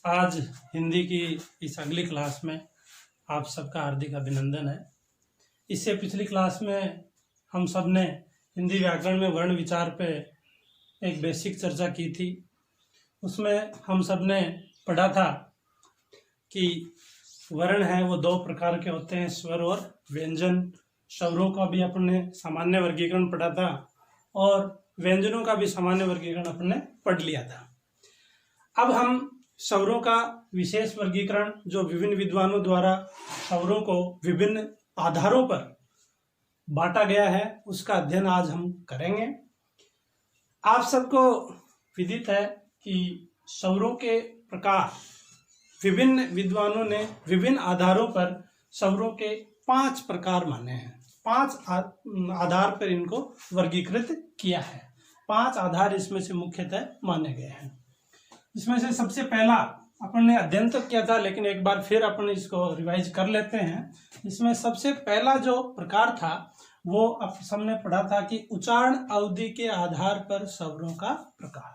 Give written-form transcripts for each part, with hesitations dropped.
आज हिंदी की इस अगली क्लास में आप सबका हार्दिक अभिनंदन है। इससे पिछली क्लास में हम सब ने हिंदी व्याकरण में वर्ण विचार पे एक बेसिक चर्चा की थी। उसमें हम सब ने पढ़ा था कि वर्ण है वो दो प्रकार के होते हैं, स्वर और व्यंजन। स्वरों का भी अपन ने सामान्य वर्गीकरण पढ़ा था और व्यंजनों का भी सामान्य वर्गीकरण अपन ने पढ़ लिया था। अब हम स्वरों का विशेष वर्गीकरण जो विभिन्न विद्वानों द्वारा स्वरों को विभिन्न आधारों पर बांटा गया है उसका अध्ययन आज हम करेंगे। आप सबको विदित है कि स्वरों के प्रकार विभिन्न विद्वानों ने विभिन्न आधारों पर स्वरों के 5 प्रकार माने हैं। 5 आधार पर इनको वर्गीकृत किया है। 5 आधार इसमें से मुख्यतः माने गए हैं। इसमें से सबसे पहला अपन ने अध्ययन तो किया था, लेकिन एक बार फिर अपन इसको रिवाइज कर लेते हैं। इसमें सबसे पहला जो प्रकार था वो अब सबने पढ़ा था कि उच्चारण अवधि के आधार पर स्वरों का प्रकार।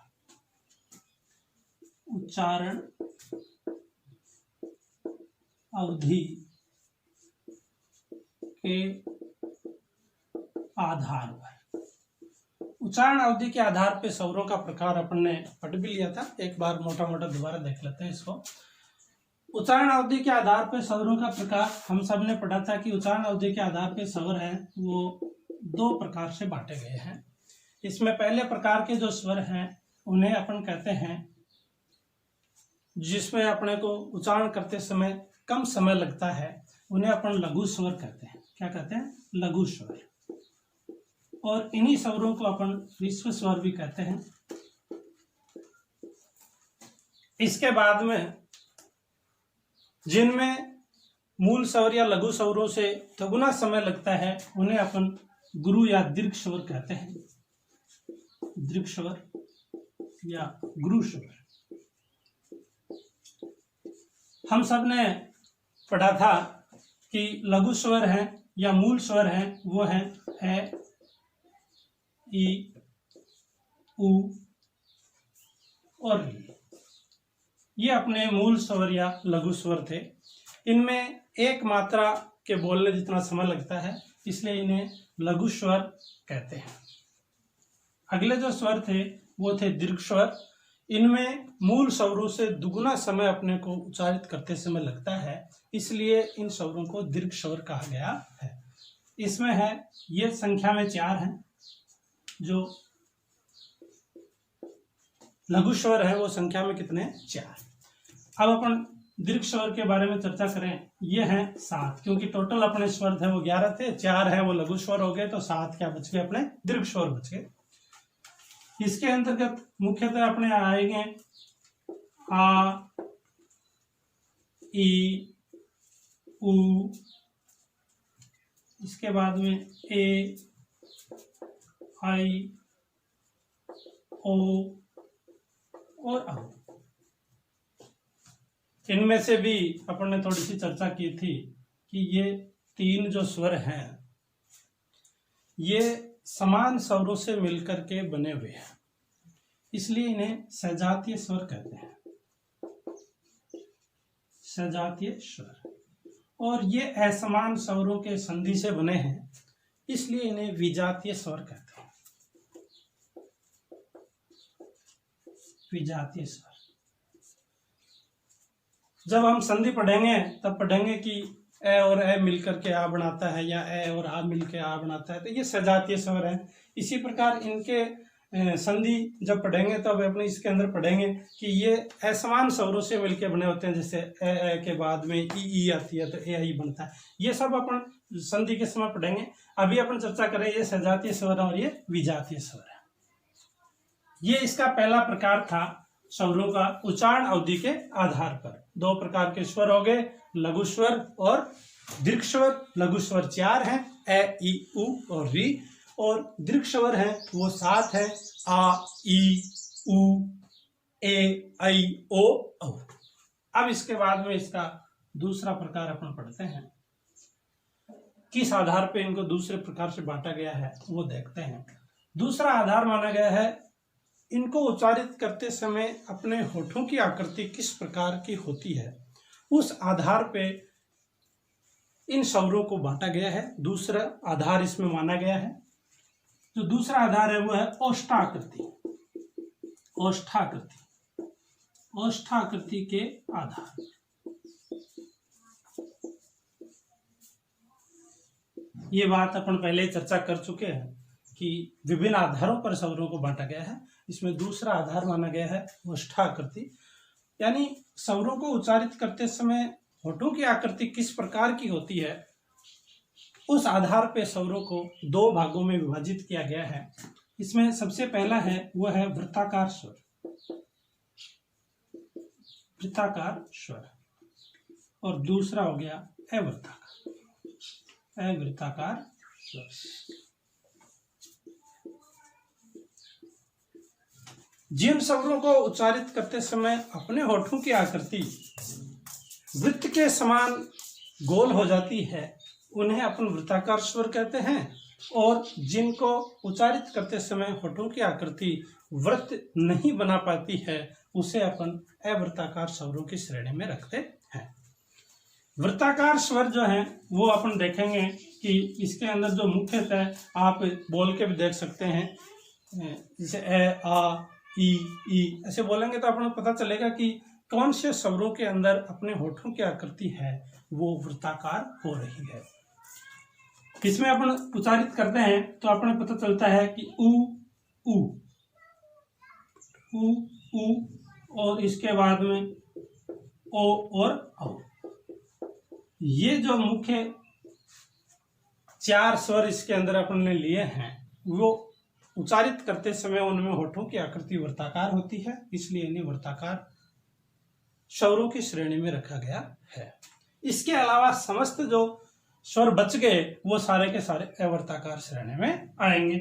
उच्चारण अवधि के आधार पर, उच्चारण अवधि के आधार पे स्वरों का प्रकार अपन ने पढ़ भी लिया था। एक बार मोटा मोटा दोबारा देख लेते हैं इसको। उच्चारण अवधि के आधार पे स्वरों का प्रकार हम सब ने पढ़ा था कि उच्चारण अवधि के आधार पे स्वर हैं वो 2 प्रकार से बांटे गए हैं। इसमें पहले प्रकार के जो स्वर हैं उन्हें अपन कहते हैं, जिसमें अपने को उच्चारण करते समय कम समय लगता है, उन्हें अपन लघु स्वर कहते हैं। क्या कहते हैं? लघु स्वर। और इन्हीं स्वरों को अपन ह्रस्व स्वर भी कहते हैं। इसके बाद में जिनमें मूल स्वर या लघु स्वरों से दोगुना समय लगता है उन्हें अपन गुरु या दीर्घ स्वर कहते हैं। दीर्घ स्वर या गुरु स्वर। हम सब ने पढ़ा था कि लघु स्वर हैं या मूल स्वर हैं वो हैं ए, ई, उ और री। ये अपने मूल स्वर या लघु स्वर थे। इनमें एक मात्रा के बोलने जितना समय लगता है, इसलिए इन्हें लघु स्वर कहते हैं। अगले जो स्वर थे वो थे दीर्घ स्वर। इनमें मूल स्वरों से दुगुना समय अपने को उच्चारित करते समय लगता है, इसलिए इन स्वरों को दीर्घ स्वर कहा गया है। इसमें है, ये संख्या में 4 हैं। जो लघु स्वर है वो संख्या में कितने? 4। अब अपन दीर्घ स्वर के बारे में चर्चा करें। ये हैं 7, क्योंकि टोटल अपने स्वर थे वो 11 थे। 4 है वो लघु स्वर हो गए, तो 7 क्या बच गए? अपने दीर्घ स्वर बच गए। इसके अंतर्गत मुख्यतः अपने आएंगे आ, ई, उ, इसके बाद में ए, आई, ओ और औ। इनमें से भी अपन ने थोड़ी सी चर्चा की थी कि ये 3 जो स्वर हैं ये समान स्वरों से मिलकर के बने हुए हैं, इसलिए इन्हें सजातीय स्वर कहते हैं। सजातीय स्वर। और ये असमान स्वरों के संधि से बने हैं, इसलिए इन्हें विजातीय स्वर कहते हैं। विजातीय स्वर। जब हम संधि पढ़ेंगे तब पढ़ेंगे कि ए और ए मिलकर के आ बनाता है या ए और आ मिलकर आ बनाता है, तो ये सजातीय स्वर है। इसी प्रकार इनके संधि जब पढ़ेंगे तब अपने इसके अंदर पढ़ेंगे कि ये असमान स्वरों से मिलकर बने होते हैं। जैसे ए के बाद में ई आती है तो ए आई बनता है। ये सब अपन संधि के समय पढ़ेंगे। अभी अपन चर्चा करें ये सजातीय स्वर और ये विजातीय स्वर है। ये इसका पहला प्रकार था स्वरों का उच्चारण अवधि के आधार पर। 2 प्रकार के स्वर हो गए, लघु स्वर और दीर्घ स्वर। लघु स्वर 4 हैं, ए, ई, उ और री। और दीर्घ स्वर हैं वो 7 हैं, आ, ई, उ, ए, आई, ओ, औ। अब इसके बाद में इसका दूसरा प्रकार अपन पढ़ते हैं। किस आधार पे इनको दूसरे प्रकार से बांटा गया है वो देखते हैं। दूसरा आधार माना गया है इनको उच्चारित करते समय अपने होठों की आकृति किस प्रकार की होती है, उस आधार पे इन स्वरों को बांटा गया है। दूसरा आधार इसमें माना गया है। जो दूसरा आधार है वो है ओष्ठाकृति। ओष्ठाकृति, ओष्ठाकृति के आधार। ये बात अपन पहले चर्चा कर चुके हैं कि विभिन्न आधारों पर स्वरों को बांटा गया है। इसमें दूसरा आधार माना गया है ओष्ठाकृति, यानी स्वरों को उच्चारित करते समय होठों की आकृति किस प्रकार की होती है, उस आधार पे स्वरों को दो भागों में विभाजित किया गया है। इसमें सबसे पहला है वह है वृत्ताकार स्वर। वृत्ताकार स्वर। और दूसरा हो गया अवृत्ताकार, अवृत्ताकार स्वर। जिन स्वरों को उच्चारित करते समय अपने होठों की आकृति वृत्त के समान गोल हो जाती है, उन्हें अपन वृत्ताकार स्वर कहते हैं। और जिनको उच्चारित करते समय होठों की आकृति वृत्त नहीं बना पाती है, उसे अपन अवृत्ताकार स्वरों की श्रेणी में रखते हैं। वृत्ताकार स्वर जो है वो अपन देखेंगे कि इसके अंदर जो मुख्यतः आप बोल के भी देख सकते हैं, जैसे ए, आ, ई ऐसे बोलेंगे तो अपन को पता चलेगा कि कौन से स्वरों के अंदर अपने होठों की आकृति है वो वृत्ताकार हो रही है। इसमें अपन उच्चारित करते हैं तो अपने पता चलता है कि उ और इसके बाद में ओ और औ। ये जो मुख्य चार स्वर इसके अंदर अपन ने लिए हैं, वो उच्चारित करते समय उनमें होठों की आकृति वृत्ताकार होती है, इसलिए इन्हें वृत्ताकार स्वरों की श्रेणी में रखा गया है। इसके अलावा समस्त जो स्वर बच गए वो सारे के सारे अवृत्ताकार श्रेणी में आएंगे।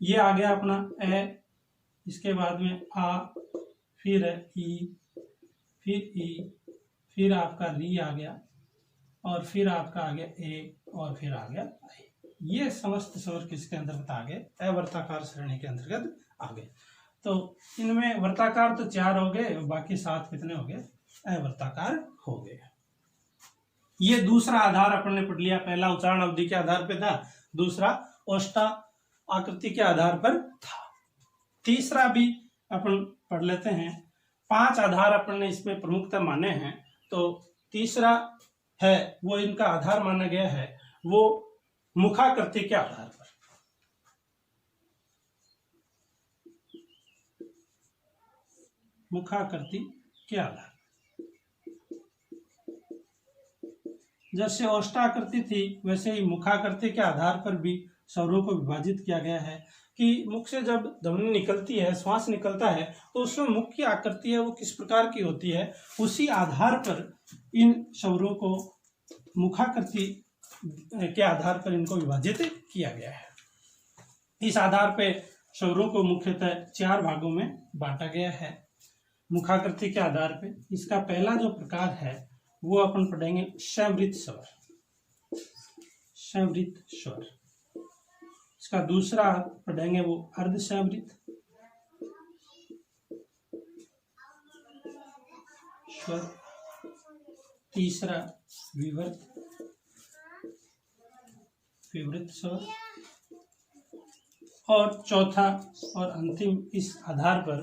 ये आ गया अपना ए, इसके बाद में आ, फिर ई, फिर आपका री आ गया, और फिर आपका आ गया ए, और फिर आ गया आई। ये समस्त स्वर किसके अंतर्गत आ गए? अवृत्ताकार श्रेणी के अंतर्गत आ गए। तो इनमें वृत्ताकार तो 4 हो गए, बाकी 7 कितने हो गए? अवृत्ताकार हो गए। ये दूसरा आधार अपन ने पढ़ लिया। पहला उच्चारण अवधि के आधार पे था, दूसरा ओष्ठा आकृति के आधार पर था। तीसरा भी अपन पढ़ लेते हैं। 5 आधार अपन ने इसमें प्रमुखता माने हैं। तो तीसरा है वो इनका आधार माना गया है वो मुखाकृति के आधार पर। मुखाकृति के आधार, जैसे ओष्ठाकृति थी वैसे ही मुखाकृति के आधार पर भी स्वरों को विभाजित किया गया है कि मुख से जब ध्वनि निकलती है, श्वास निकलता है, तो उसमें मुख की आकृति है वो किस प्रकार की होती है, उसी आधार पर इन स्वरों को मुखाकृति के आधार पर इनको विभाजित किया गया है। इस आधार पे स्वरों को मुख्यतः 4 भागों में बांटा गया है मुखाकृति के आधार पे। इसका पहला जो प्रकार है वो अपन पढ़ेंगे संवृत स्वर। संवृत स्वर। इसका दूसरा पढ़ेंगे वो अर्धसंवृत स्वर। तीसरा विवर्त स्वर, और चौथा और अंतिम इस आधार पर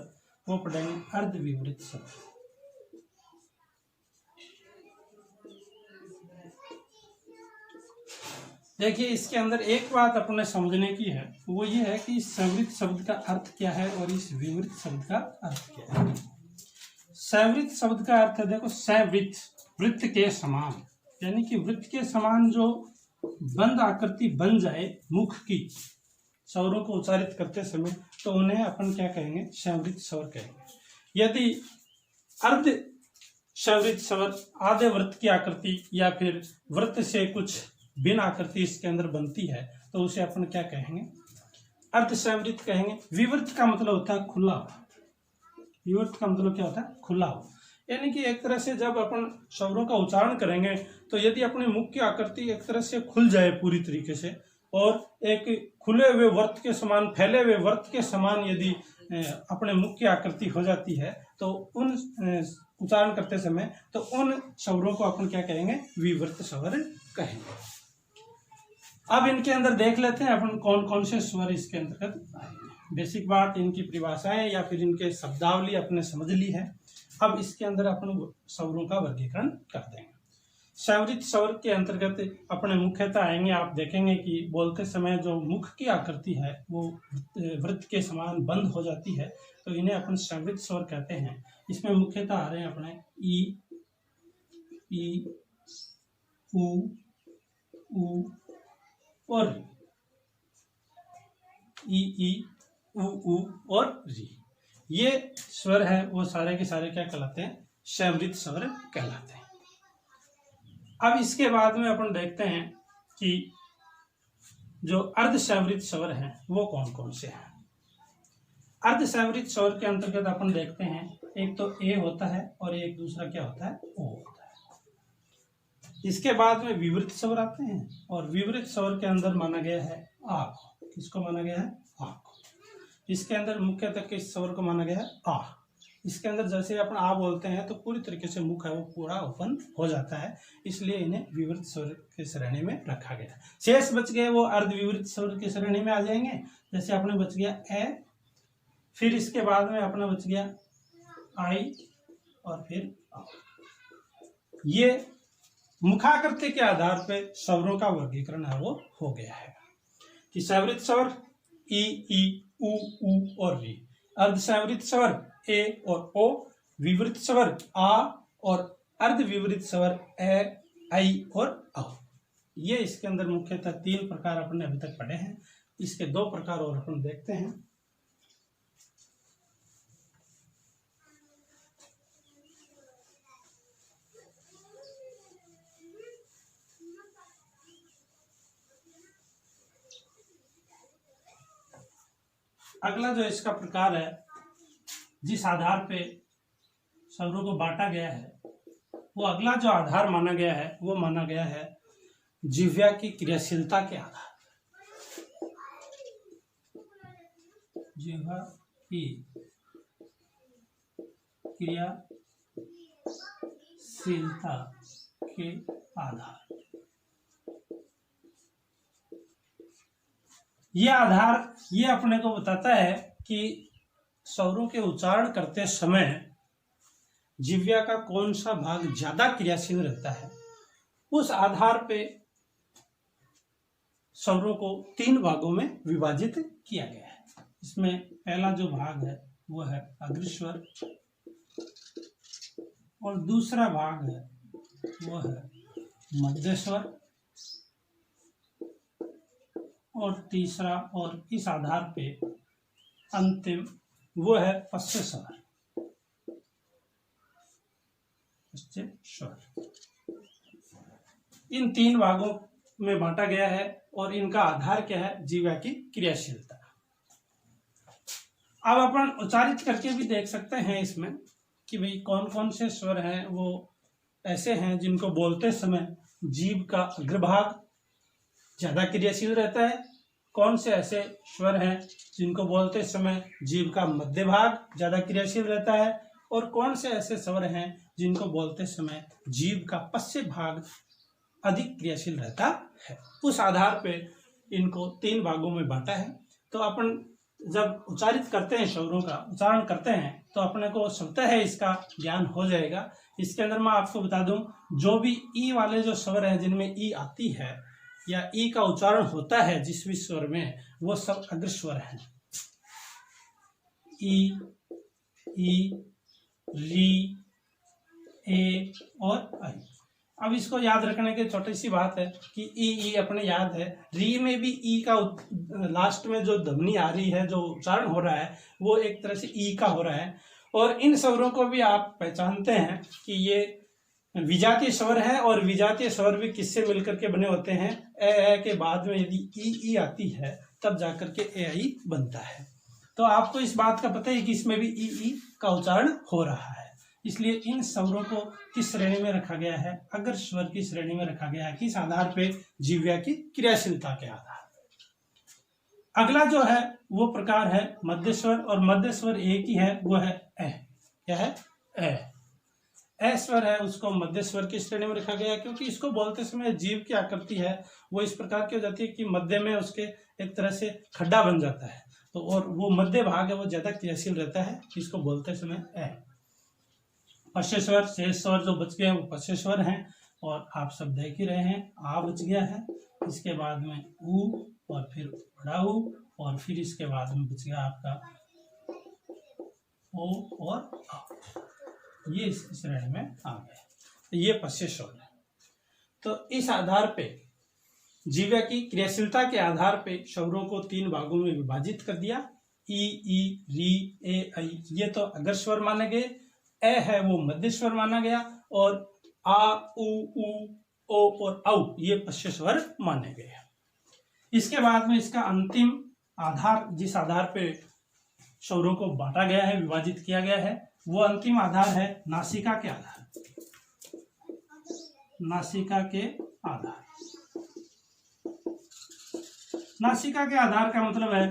वो पढ़ेंगे अर्धविवृत स्वर। देखिए इसके अंदर एक बात अपने समझने की है, वो ये है कि संवृत शब्द का अर्थ क्या है और इस विवृत शब्द का अर्थ क्या है। संवृत शब्द का अर्थ है, देखो संवृत वृत्त के समान, यानी कि वृत्त के समान जो बंद आकृति बन जाए मुख की स्वरों को उच्चारित करते समय, तो उन्हें अपन क्या कहेंगे? संवृत स्वर कहेंगे। यदि अर्ध संवृत स्वर आधे वृत्त की आकृति या फिर वृत्त से कुछ बिन आकृति इसके अंदर बनती है, तो उसे अपन क्या कहेंगे? अर्ध संवृत कहेंगे। विवृत का मतलब होता है खुला हुआ। विवृत का मतलब क्या होता है? खुला हुआ। यानी कि एक तरह से जब अपन स्वरों का उच्चारण करेंगे तो यदि अपने मुख की आकृति एक तरह से खुल जाए पूरी तरीके से, और एक खुले हुए वर्त के समान, फैले हुए वर्त के समान यदि अपने मुख की आकृति हो जाती है तो उन उच्चारण करते समय तो उन स्वरों को अपन क्या कहेंगे, विवृत स्वर कहेंगे। अब इनके अंदर देख लेते हैं अपन कौन कौन से स्वर इसके अंतर्गत आएंगे। बेसिक बात, इनकी परिभाषाएं या फिर इनके शब्दावली अपने समझ ली है। अब इसके अंदर अपन स्वरों का वर्गीकरण कर देंगे। स्वरित स्वर के अंतर्गत अपने मुख्यतः आएंगे। आप देखेंगे कि बोलते समय जो मुख की आकृति है वो वृत्त के समान बंद हो जाती है, तो इन्हें अपन स्वरित स्वर कहते हैं। इसमें मुख्यतः आ रहे हैं अपने ई, उ और री। ई, उ और री, ये स्वर है वो सारे के सारे क्या कहलाते हैं, स्वरित स्वर कहलाते हैं। अब इसके बाद में अपन देखते हैं कि जो अर्धस्वरित स्वर हैं वो कौन कौन से हैं। अर्धस्वरित स्वर के अंतर्गत अपन देखते हैं एक तो ए होता है और एक दूसरा क्या होता है, ओ होता है। इसके बाद में विवृत स्वर आते हैं और विवृत स्वर के अंदर माना गया है आ को। किसको माना गया है, आ को। इसके अंदर मुख्यतः किस स्वर को माना गया है, आ। इसके अंदर जैसे अपन आ बोलते हैं तो पूरी तरीके से मुख है वो पूरा ओपन हो जाता है, इसलिए इन्हें विवृत स्वर के श्रेणी में रखा गया। शेष बच गए वो अर्धविवृत स्वर की श्रेणी में आ जाएंगे। जैसे अपने बच गया ए, फिर इसके बाद में अपना बच गया आई और फिर आ। ये मुखाकृति के आधार पर स्वरों का वर्गीकरण है वो हो गया है कि स्वरित स्वर ई, उ और री, अर्धस्वरित स्वर ए और ओ, विवृत स्वर आ और अर्धविवृत स्वर ए, आई और औ। ये इसके अंदर मुख्यतः 3 प्रकार अपने अभी तक पढ़े हैं। इसके 2 प्रकार और अपन देखते हैं। अगला जो इसका प्रकार है, जिस आधार पे स्वरों को बांटा गया है, वो अगला जो आधार माना गया है वो माना गया है जिह्वा की क्रियाशीलता के आधार। जिह्वा की क्रियाशीलता के आधार। ये आधार ये अपने को बताता है कि स्वरों के उच्चारण करते समय जिह्वा का कौन सा भाग ज्यादा क्रियाशील रहता है। उस आधार पे स्वरों को 3 भागों में विभाजित किया गया है। इसमें पहला जो भाग है वो है अग्रस्वर और दूसरा भाग है वो है मध्यस्वर और तीसरा और इस आधार पे अंतिम वो है पश्च स्वर। इन 3 भागों में बांटा गया है और इनका आधार क्या है, जिह्वा की क्रियाशीलता। अब अपन उच्चारित करके भी देख सकते हैं इसमें कि भाई कौन कौन से स्वर हैं वो ऐसे हैं जिनको बोलते समय जीभ का अग्रभाग ज्यादा क्रियाशील रहता है, कौन से ऐसे स्वर हैं जिनको बोलते समय जीभ का मध्य भाग ज्यादा क्रियाशील रहता है, और कौन से ऐसे स्वर हैं जिनको बोलते समय जीभ का पश्च भाग अधिक क्रियाशील रहता है। उस आधार पे इनको 3 भागों में बांटा है। तो अपन जब उच्चारित करते हैं, स्वरों का उच्चारण करते हैं, तो अपने को स्वतः है इसका ज्ञान हो जाएगा। इसके अंदर मैं आपको बता दूं, जो भी ई वाले जो स्वर हैं जिनमें ई आती है या ई का उच्चारण होता है जिस भी स्वर में, वो सब अग्रस्वर हैं। ई, री, ए और आई। अब इसको याद रखने की छोटी सी बात है कि ई अपने याद है। री में भी ई का लास्ट में जो ध्वनि आ रही है, जो उच्चारण हो रहा है, वो एक तरह से ई का हो रहा है। और इन स्वरों को भी आप पहचानते हैं कि ये विजातीय स्वर है, और विजातीय स्वर भी किससे मिलकर के बने होते हैं, ए के बाद में यदि ई आती है तब जाकर के ए आई बनता है। तो आपको इस बात का पता है कि इसमें भी ई का उच्चारण हो रहा है। इसलिए इन स्वरों को किस श्रेणी में रखा गया है, अग्र स्वर की श्रेणी में रखा गया है। किस आधार पे, जिह्वा की क्रियाशीलता के आधार पर। अगला जो है वो प्रकार है मध्य स्वर, और मध्य स्वर एक ही है, वो है ए। क्या है? ए। ए स्वर है, उसको मध्य स्वर की श्रेणी में रखा गया है, क्योंकि इसको बोलते समय जीभ की आकृति है वो इस प्रकार की हो जाती है कि मध्य में उसके एक तरह से खड्डा बन जाता है, तो और वो मध्य भाग है वो ज्यादा क्रियाशील रहता है, इसको बोलते समय ए। पश्य स्वर, शेष स्वर जो बच गए हैं वो पश्य स्वर हैं, और आप सब देख ही रहे हैं, आ बच गया है, इसके बाद में ऊ, और फिर बड़ा ऊ, और फिर इसके बाद में बच गया आपका ओ और आ। ये इस श्रेणी में आ गए, तो ये पश्य स्वर है। तो इस आधार पे जीवा की क्रियाशीलता के आधार पे स्वरों को 3 भागों में विभाजित कर दिया। ई, री, ए, ऐ, ये तो अगर स्वर माने गए। ए है वो मध्य स्वर माना गया, और आ, उ, ओ और औ ये पश्य स्वर माने गए। इसके बाद में इसका अंतिम आधार, जिस आधार पे स्वरों को बांटा गया है, विभाजित किया गया है, वो अंतिम आधार है नासिका के आधार। नासिका के आधार। नासिका के आधार का मतलब है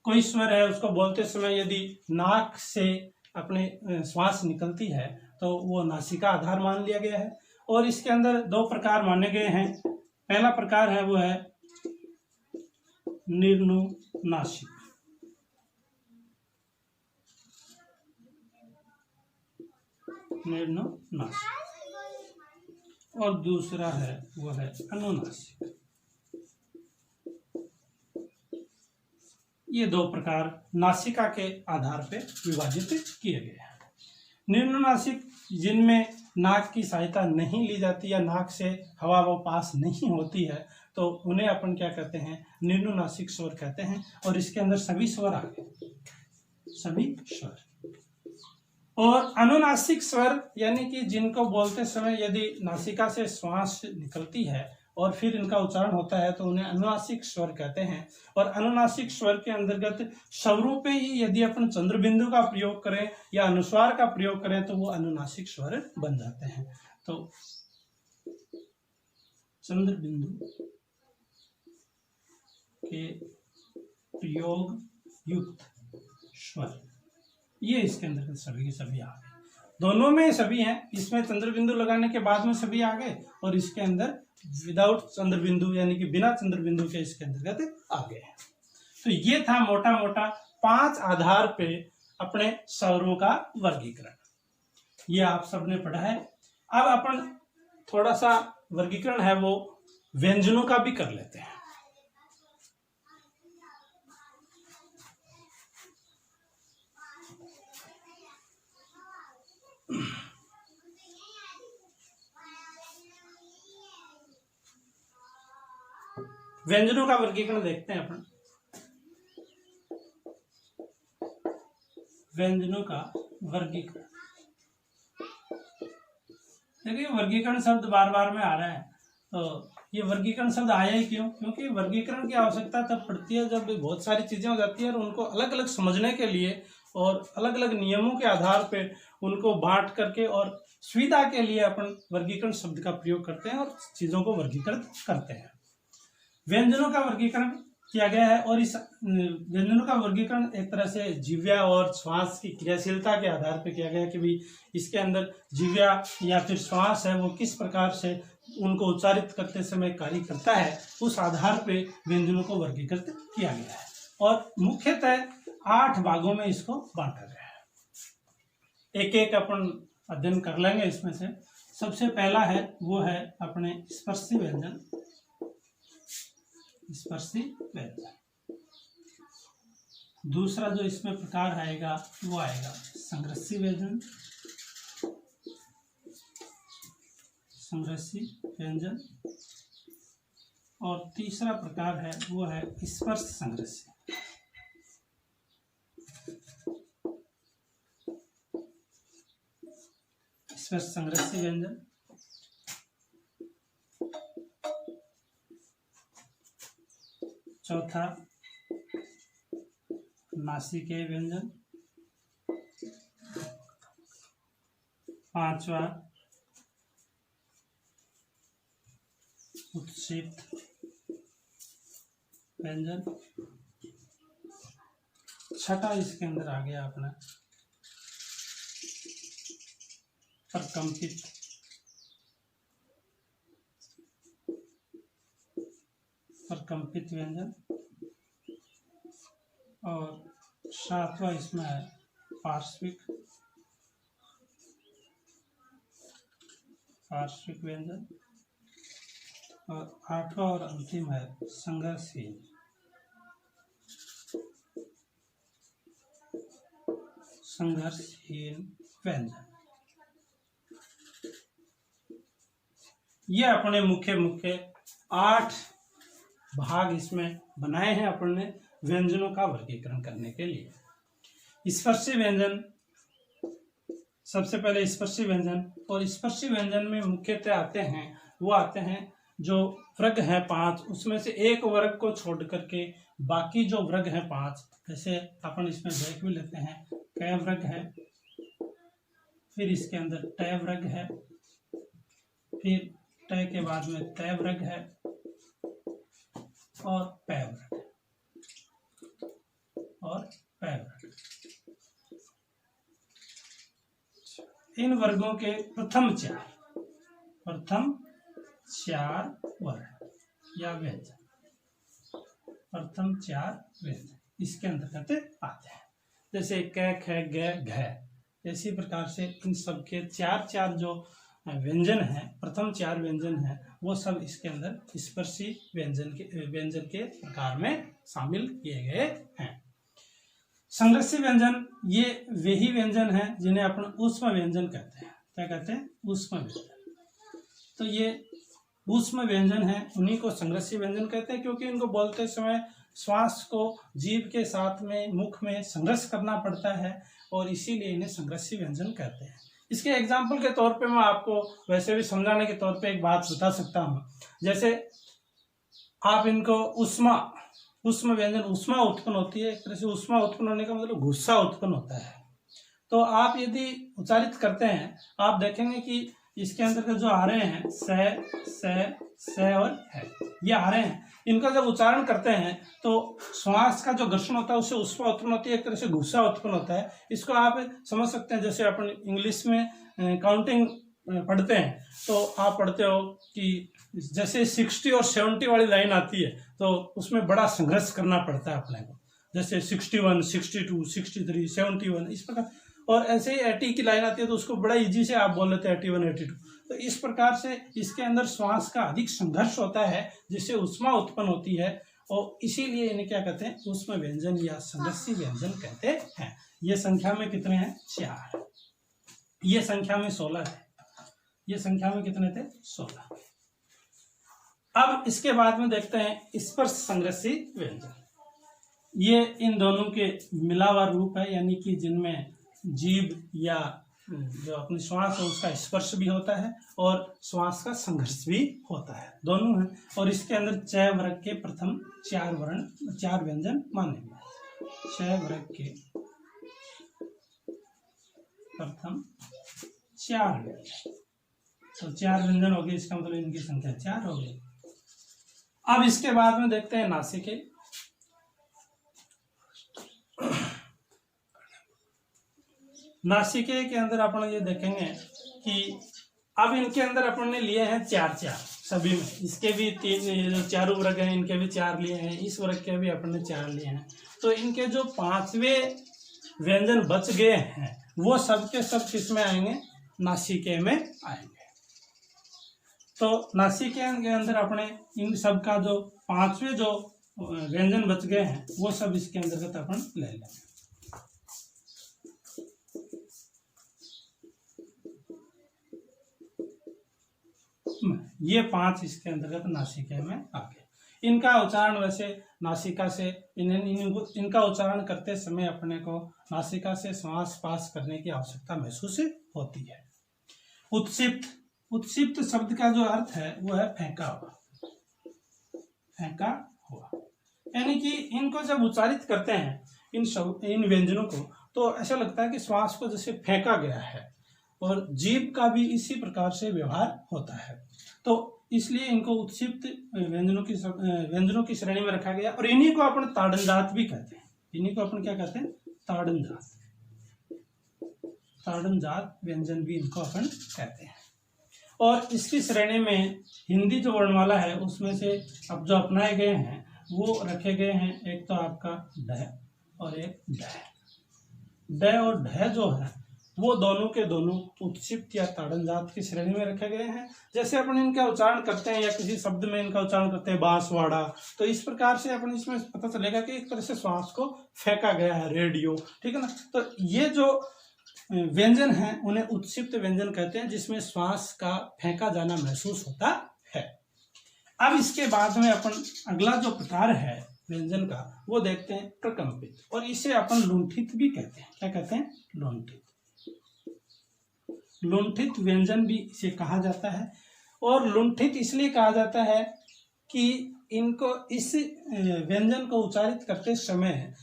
कोई स्वर है उसको बोलते समय यदि नाक से अपने श्वास निकलती है तो वो नासिका आधार मान लिया गया है, और इसके अंदर 2 प्रकार माने गए हैं। पहला प्रकार है वो है निर्नुनासिक, निर्नुनासिक, और दूसरा है वो है अनुनासिक। ये 2 प्रकार नासिका के आधार पे विभाजित किए गए हैं। निर्नुनासिक, जिनमें नाक की सहायता नहीं ली जाती या नाक से हवा वो पास नहीं होती है, तो उन्हें अपन क्या कहते हैं? निर्नुनासिक स्वर कहते हैं, और इसके अंदर सभी स्वर आ गए, सभी स्वर। और अनुनासिक स्वर यानी कि जिनको बोलते समय यदि नासिका से श्वास निकलती है और फिर इनका उच्चारण होता है तो उन्हें अनुनासिक स्वर कहते हैं। और अनुनासिक स्वर के अंतर्गत स्वरों पे ही यदि अपन चंद्र बिंदु का प्रयोग करें या अनुस्वार का प्रयोग करें तो वो अनुनासिक स्वर बन जाते हैं। तो चंद्र बिंदु के प्रयोग युक्त स्वर, ये इसके अंदर सभी के सभी आ गए। दोनों में सभी हैं, इसमें चंद्र बिंदु लगाने के बाद में सभी आ गए, और इसके अंदर विदाउट चंद्र बिंदु यानी कि बिना चंद्र बिंदु के इसके अंतर्गत आ गए हैं। तो ये था मोटा मोटा 5 आधार पे अपने स्वरों का वर्गीकरण, ये आप सबने पढ़ा है। अब अपन थोड़ा सा वर्गीकरण है वो व्यंजनों का भी कर लेते हैं। व्यंजनों का वर्गीकरण देखते हैं अपन। व्यंजनों का वर्गीकरण, देखिए वर्गीकरण शब्द बार बार में आ रहा है, तो ये वर्गीकरण शब्द आया ही क्यों? क्योंकि वर्गीकरण की आवश्यकता तब पड़ती है जब बहुत सारी चीजें हो जाती है और उनको अलग अलग समझने के लिए और अलग अलग नियमों के आधार पे उनको बांट करके और सुविधा के लिए अपन वर्गीकरण शब्द का प्रयोग करते हैं और चीजों को वर्गीकृत करते हैं। व्यंजनों का वर्गीकरण किया गया है, और इस व्यंजनों का वर्गीकरण एक तरह से जिह्वा और श्वास की क्रियाशीलता के आधार पर किया गया है कि भाई इसके अंदर जिह्वा या फिर श्वास है वो किस प्रकार से उनको उच्चारित करते समय कार्य करता है, उस आधार पे व्यंजनों को वर्गीकृत किया गया है। और मुख्यतः 8 भागों में इसको बांटा गया है। एक एक अपन अध्ययन कर लेंगे इसमें से। सबसे पहला है वो है अपने स्पर्शी व्यंजन। स्पर्शी व्यंजन। दूसरा जो इसमें प्रकार आएगा वो आएगा संघर्षी व्यंजन। संघर्षी व्यंजन। और तीसरा प्रकार है वो है स्पर्श संघर्षी। स्पर्श संघर्षी व्यंजन। चौथा नासिकेय व्यंजन। पांचवा उत्सित व्यंजन। छठा इसके अंदर आ गया अपना प्रकंपित व्यंजन, और सातवां इसमें है पार्श्विक व्यंजन, और आठवां और अंतिम है संघर्षहीन व्यंजन। ये अपने मुख्य 8 भाग इसमें बनाए हैं अपन ने व्यंजनों का वर्गीकरण करने के लिए। स्पर्शी व्यंजन, सबसे पहले स्पर्शी व्यंजन, और स्पर्शी व्यंजन में मुख्यतः आते हैं जो वर्ग हैं 5, उसमें से एक वर्ग को छोड़ करके बाकी जो वर्ग हैं 5, जैसे अपन इसमें देख भी लेते हैं, क वर्ग है, फिर इसके अंदर ट वर्ग है, फिर ट के बाद में त वर्ग है, और प वर्ग। इन वर्गों के प्रथम चार वर्ग या व्यंजन, प्रथम 4 व्यंजन इसके अंतर्गत आते हैं। जैसे क, ख, ग, घ, इसी प्रकार से इन सब के 4 जो व्यंजन हैं, प्रथम 4 व्यंजन हैं, वो सब इसके अंदर स्पर्शी व्यंजन के प्रकार में शामिल किए गए हैं। संघर्षी व्यंजन ये वही व्यंजन है जिन्हें अपन ऊष्म व्यंजन कहते हैं। क्या कहते हैं? ऊष्म व्यंजन। तो ये ऊष्म व्यंजन है, उन्हीं को संघर्षी व्यंजन कहते हैं, क्योंकि इनको बोलते समय श्वास को जीभ के साथ में मुख में संघर्ष करना पड़ता है, और इसीलिए इन्हें संघर्षी व्यंजन कहते हैं। इसके एग्जाम्पल के तौर पे मैं आपको वैसे भी समझाने के तौर पे एक बात बता सकता हूँ। जैसे आप इनको ऊष्म व्यंजन, ऊष्मा उत्पन्न होती है, एक तरह से ऊष्मा उत्पन्न होने का मतलब गुस्सा उत्पन्न होता है। तो आप यदि उच्चारित करते हैं, आप देखेंगे कि इसके अंदर जो आ रहे हैं स और है, ये आ रहे हैं, इनका जब उच्चारण करते हैं तो श्वास का जो घर्षण होता है उससे ऊष्मा उत्पन्न होती है, एक तरह से गुस्सा उत्पन्न होता है। इसको आप समझ सकते हैं, जैसे अपन इंग्लिश में काउंटिंग पढ़ते हैं तो आप पढ़ते हो कि जैसे 60 और 70 वाली लाइन आती है तो उसमें बड़ा संघर्ष करना पड़ता है अपने को, जैसे 61, 62, 63, 71 इस प्रकार। और ऐसे ही 80 की लाइन आती है तो उसको बड़ा इजी से आप बोल लेते हैं 81, 82। तो इस प्रकार से इसके अंदर श्वास का अधिक संघर्ष होता है जिससे ऊष्मा उत्पन्न होती है, और इसीलिए इन्हें क्या कहते हैं? ऊष्म व्यंजन या संघर्षी व्यंजन कहते हैं। ये संख्या में कितने हैं? 4। ये संख्या में 16 है। ये संख्या में कितने थे? 16। अब इसके बाद में देखते हैं स्पर्श संघर्षी व्यंजन। ये इन दोनों के मिला हुआ रूप है, यानी कि जिनमें जीभ या जो अपनी श्वास है उसका स्पर्श भी होता है और श्वास का संघर्ष भी होता है, दोनों है। और इसके अंदर च वर्ग के प्रथम 4 व्यंजन माने गए। च वर्ग के प्रथम 4 व्यंजन, तो 4 व्यंजन हो गए, इसका मतलब इनकी संख्या 4 हो गई। अब इसके बाद में देखते हैं नासिके। नासिके के अंदर अपन ये देखेंगे कि अब इनके अंदर अपन ने लिए हैं 4 सभी में। इसके भी 3 जो चारों वर्ग हैं इनके भी 4 लिए हैं, इस वर्ग के भी अपन ने 4 लिए हैं। तो इनके जो 5वें व्यंजन बच गए हैं वो सब के सब किस में आएंगे? नासिके में आएंगे। तो नासिके के अंदर अपने इन सब का जो 5वें जो व्यंजन बच गए हैं वो सब इसके अंतर्गत अपन ले लेंगे। ये 5 इसके अंतर्गत नासिका में आ गए। इनका उच्चारण वैसे नासिका से इनका उच्चारण करते समय अपने को नासिका से श्वास पास करने की आवश्यकता महसूस होती है। उत्क्षिप्त शब्द का जो अर्थ है वो है फेंका हुआ, यानी कि इनको जब उच्चारित करते हैं इन व्यंजनों को तो ऐसा लगता है कि श्वास को जैसे फेंका गया है, और जीभ का भी इसी प्रकार से व्यवहार होता है। तो इसलिए इनको उत्क्षिप्त व्यंजनों की श्रेणी में रखा गया, और इन्हीं को अपन ताड़नदात भी कहते हैं। इन्हीं को अपन क्या कहते हैं, ताड़न जात। ताड़न जात व्यंजन भी इनको अपन कहते हैं। और इसकी श्रेणी में हिंदी जो वर्णमाला है उसमें से अब जो अपनाए गए हैं वो रखे गए हैं, एक तो आपका ढ और एक ढ। ड और ढ जो है वो दोनों के दोनों उत्क्षिप्त या ताड़न जात की श्रेणी में रखे गए हैं। जैसे अपन इनका उच्चारण करते हैं या किसी शब्द में इनका उच्चारण करते हैं बांसवाड़ा, तो इस प्रकार से अपन इसमें पता चलेगा कि एक तरह से श्वास को फेंका गया है, रेडियो, ठीक है ना। तो ये जो व्यंजन है उन्हें उत्क्षिप्त व्यंजन कहते हैं, जिसमें श्वास का फेंका जाना महसूस होता है। अब इसके बाद में अपन अगला जो प्रकार है व्यंजन का वो देखते हैं प्रकंपित, और इसे अपन लुंठित भी कहते हैं। क्या कहते हैं, लुंठित। लुंठित व्यंजन भी इसे कहा जाता है। और लुंठित इसलिए कहा जाता है कि इनको, इस व्यंजन को उच्चारित करते समय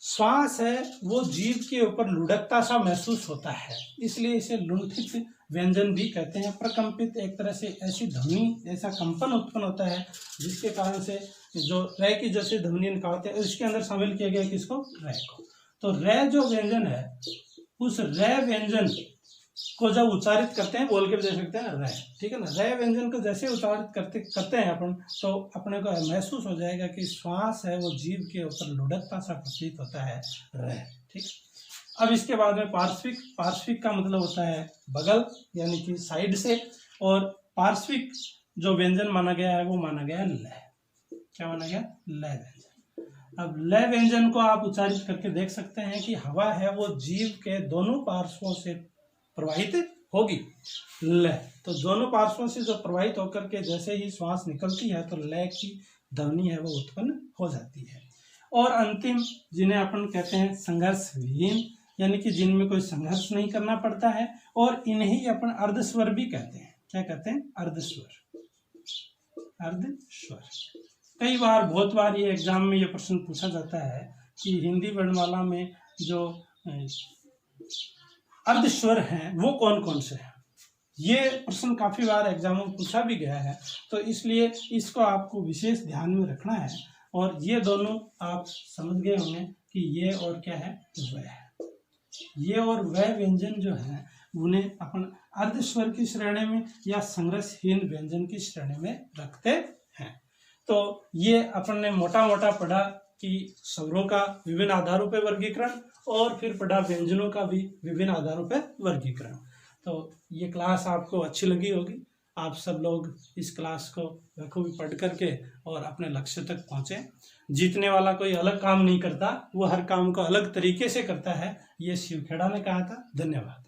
श्वास है वो जीभ के ऊपर लुढ़कता सा महसूस होता है, इसलिए इसे लुंठित व्यंजन भी कहते हैं। प्रकंपित एक तरह से ऐसी ध्वनि, ऐसा कंपन उत्पन्न होता है जिसके कारण से जो रे की जैसे ध्वनि निकालते हैं, इसके अंदर शामिल किया गया किसको, रे को। तो रे जो व्यंजन है उस रे व्यंजन को जब उच्चारित करते हैं, बोल के भी दे सकते हैं रे, ठीक है ना। रे व्यंजन को जैसे उच्चारित करते हैं अपन, तो अपने को महसूस हो जाएगा कि श्वास है वो जीभ के ऊपर लुढ़कता सा प्रतीत होता है, रे, ठीक। अब इसके बाद में पार्श्विक। पार्श्विक का मतलब होता है बगल यानी कि साइड से, और पार्श्विक जो व्यंजन माना गया है वो माना गया ल। क्या माना गया, ल व्यंजन। अब ल व्यंजन को आप उच्चारित करके देख सकते हैं कि हवा है वो जीभ के दोनों पार्श्वों से प्रवाहित होगी, ल। तो दोनों पार्श्वों से जो प्रवाहित होकर के जैसे ही श्वास निकलती है तो ल की ध्वनि है वो उत्पन्न हो जाती है। और अंतिम जिन्हें अपन कहते हैं संघर्ष विहीन, यानी कि जिनमें कोई संघर्ष नहीं करना पड़ता है, और इन्हीं अपन अर्धस्वर भी कहते हैं। क्या कहते हैं, अर्धस्वर। अर्धस्वर। कई बार, बहुत बार ये एग्जाम में ये प्रश्न पूछा जाता है कि हिंदी वर्णमाला में जो अर्धस्वर हैं वो कौन कौन से हैं। ये प्रश्न काफी बार एग्जामों में पूछा भी गया है, तो इसलिए इसको आपको विशेष ध्यान में रखना है। और ये दोनों आप समझ गए होंगे कि ये और क्या है, वह। ये और वह व्यंजन जो है उन्हें अपन अर्धस्वर की श्रेणी में या संघर्षहीन व्यंजन की श्रेणी में रखते हैं। तो ये अपन ने मोटा मोटा पढ़ा कि स्वरों का विभिन्न आधारों पर वर्गीकरण, और फिर पढ़ा व्यंजनों का भी विभिन्न आधारों पर वर्गीकरण। तो ये क्लास आपको अच्छी लगी होगी। आप सब लोग इस क्लास को बखूबी पढ़ करके और अपने लक्ष्य तक पहुँचे। जीतने वाला कोई अलग काम नहीं करता, वो हर काम को अलग तरीके से करता है, ये शिव खेड़ा ने कहा था। धन्यवाद।